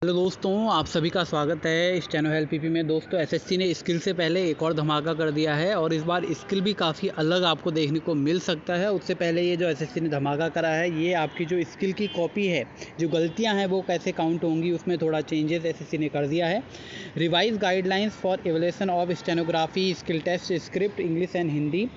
Hello दोस्तों, आप सभी का स्वागत है स्टेनो हेल्प पीपी में। दोस्तों, एसएससी ने स्किल से पहले एक और धमाका कर दिया है और इस बार स्किल भी काफ़ी अलग आपको देखने को मिल सकता है। उससे पहले ये जो एसएससी ने धमाका करा है, ये आपकी जो स्किल की कॉपी है, जो गलतियां हैं वो कैसे काउंट होंगी, उसमें थोड़ा चेंजेस एसएससी ने कर दिया है। Revise guidelines for evaluation of stenography skill test script English and Hindi.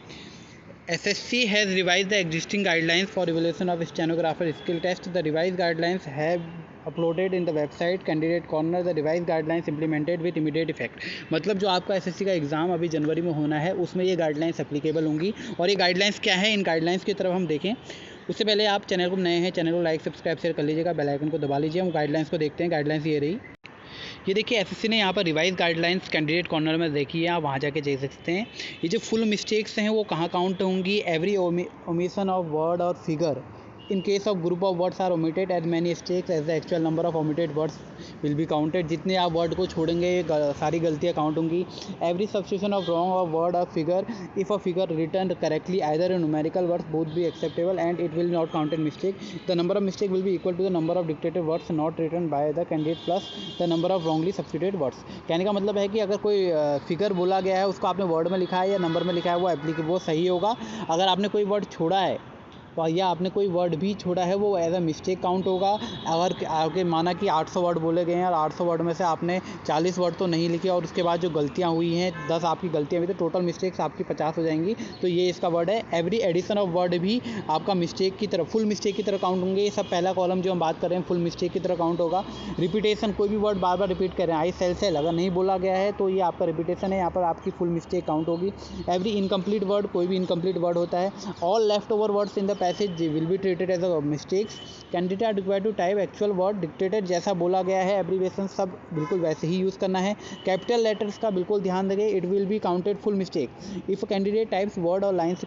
SSC has revised the existing guidelines for evaluation of stenographer skill test. The revised guidelines have uploaded in the website candidate corner. The revise guidelines implemented with immediate effect. मतलब जो आपका SSC का exam अभी जनवरी में होना है, उसमें ये गाइडलाइंस एप्लीकेबल होंगी। और ये गाइडलाइंस क्या है, इन गाइडलाइंस की तरफ हम देखें उससे पहले आप चैनल को नए हैं, चैनल को लाइक सब्सक्राइब शेयर कर लीजिएगा, बेल आइकन को दबा लीजिए। हम गाइडलाइंस को देखते हैं। गाइडलाइंस ये रही, ये देखिए एसएससी ने यहाँ पर रिवाइज गाइडलाइंस कैंडिडेट कॉर्नर में देखिए, आप वहाँ जाके देख सकते हैं। ये जो फुल मिस्टेक्स हैं वो कहाँ काउंट होंगी। एवरी ओमिशन ऑफ वर्ड और figure in case of group of words are omitted as many mistakes as the actual number of omitted words will be counted. जितने आप वर्ड को छोड़ेंगे सारी गलतियाँ काउंट होंगी। Every substitution of wrong of word और figure if a figure return correctly either in numerical words both be acceptable and it will not counted mistake. The number of mistake will be equal to the number of dictated words not written by the candidate plus the number of wrongly substituted words. कहने का मतलब है कि अगर कोई figure बोला गया है, उसको आपने वर्ड में लिखा है या नंबर में लिखा है, वो एप्लीकेबल, वो सही होगा। अगर आपने कोई वर्ड छोड़ा है या आपने कोई वर्ड भी छोड़ा है, वो एज अ मिस्टेक काउंट होगा। अगर आपके माना कि 800 वर्ड बोले गए हैं और 800 वर्ड में से आपने 40 वर्ड तो नहीं लिखे और उसके बाद जो गलतियां हुई हैं 10 आपकी गलतियां हुई, तो टोटल मिस्टेक्स आपकी 50 हो जाएंगी। तो ये इसका वर्ड है। एवरी एडिशन ऑफ वर्ड भी आपका मिस्टेक की तरफ, फुल मिस्टेक की तरह काउंट होंगे। ये सब पहला कॉलम जो हम बात कर रहे हैं फुल मिस्टेक की तरह काउंट होगा। रिपीटेशन, कोई भी वर्ड बार बार रिपीट कर रहे हैं, आई सेल सेल अगर नहीं बोला गया है तो ये आपका रिपीटेशन है, यहाँ पर आपकी फुल मिस्टेक काउंट होगी। एवरी इनकम्प्लीट वर्ड, कोई भी इनकम्प्लीट वर्ड होता है। All left over words in the passage will be treated as a mistakes. Candidate are required to type actual word dictated जैसा बोला गया है। एब्रीवेशन सब बिल्कुल वैसे ही यूज़ करना है। कैपिटल लेटर्स का बिल्कुल ध्यान देंगे। It will be counted full mistake if candidate types word और lines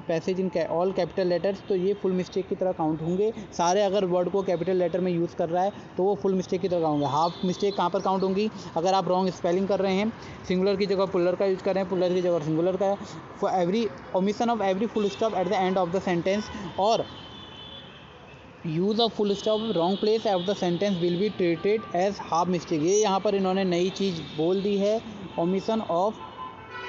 passage in all capital letters, तो ये फुल मिस्टेक की तरह काउंट होंगे सारे। अगर वर्ड को कैपिटल लेटर में यूज़ कर रहा है तो वो फुल मिस्टेक की तरह काउंट होंगे। हाफ मिस्टेक कहाँ पर काउंट होंगी, अगर आप रॉन्ग स्पेलिंग कर रहे हैं, सिंगुलर की जगह पुलर का यूज़ कर रहे हैं, पुलर की जगह सिंगुलर का। For every omission of every full stop at the end of the sentence और use of full stop wrong place of the sentence will be treated as half mistake. ये यहाँ पर इन्होंने नई चीज़ बोल दी है, omission of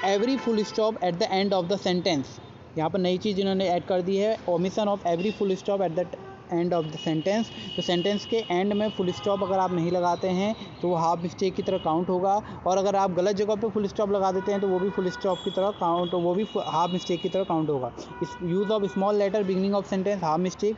every full stop at the end of the sentence. यहाँ पर नई चीज़ इन्होंने ऐड कर दी है, omission of every full stop at the end of the sentence. तो सेंटेंस के एंड में फुल स्टॉप अगर आप नहीं लगाते हैं तो वो हाफ मिस्टेक की तरह काउंट होगा। और अगर आप गलत जगह पे फुल स्टॉप लगा देते हैं तो वो भी फुल स्टॉप की तरह काउंट, वो भी हाफ मिस्टेक की तरह काउंट होगा। इस use of small letter beginning of sentence half mistake.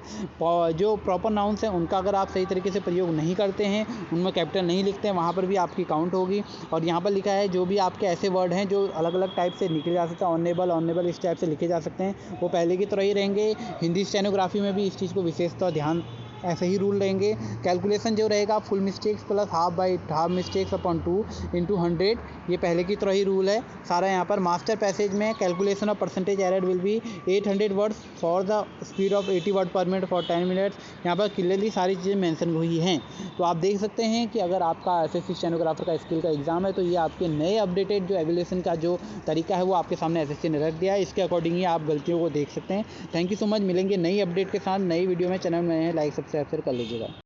जो प्रॉपर नाउन्स हैं उनका अगर आप सही तरीके से प्रयोग नहीं करते हैं, उनमें कैपिटल नहीं लिखते हैं, वहाँ पर भी आपकी काउंट होगी। और यहाँ पर लिखा है जो भी आपके ऐसे वर्ड हैं जो अलग अलग टाइप से लिखे जा सकते हैं, ऑनेबल ऑनेबल इस टाइप से लिखे जा सकते हैं, वो पहले की तरह ही रहेंगे। हिंदी स्टेनोग्राफी में भी इस चीज़ को विशेषतः ध्यान ऐसे ही रूल रहेंगे। कैलकुलेशन जो रहेगा full mistakes plus half mistakes upon 2 into 100, ये पहले की तरह ही रूल है सारा। यहाँ पर मास्टर पैसेज में calculation of percentage error will be 800 words for the speed of 80 word पर मिनट फॉर 10 मिनट्स। यहाँ पर क्लियरली सारी चीज़ें मेंशन हुई हैं। तो आप देख सकते हैं कि अगर आपका एसएससी स्टेनोग्राफर का स्किल का एग्ज़ाम है तो ये आपके नए अपडेटेड जो एवेल्यूएशन का जो तरीका है वो आपके सामने एसएससी ने रख दिया है। इसके अकॉर्डिंग ही आप गलतियों को देख सकते हैं। Thank you so much. मिलेंगे नई अपडेट के साथ नई वीडियो में। चैनल में लाइक सब्सक्राइब कर लीजिएगा।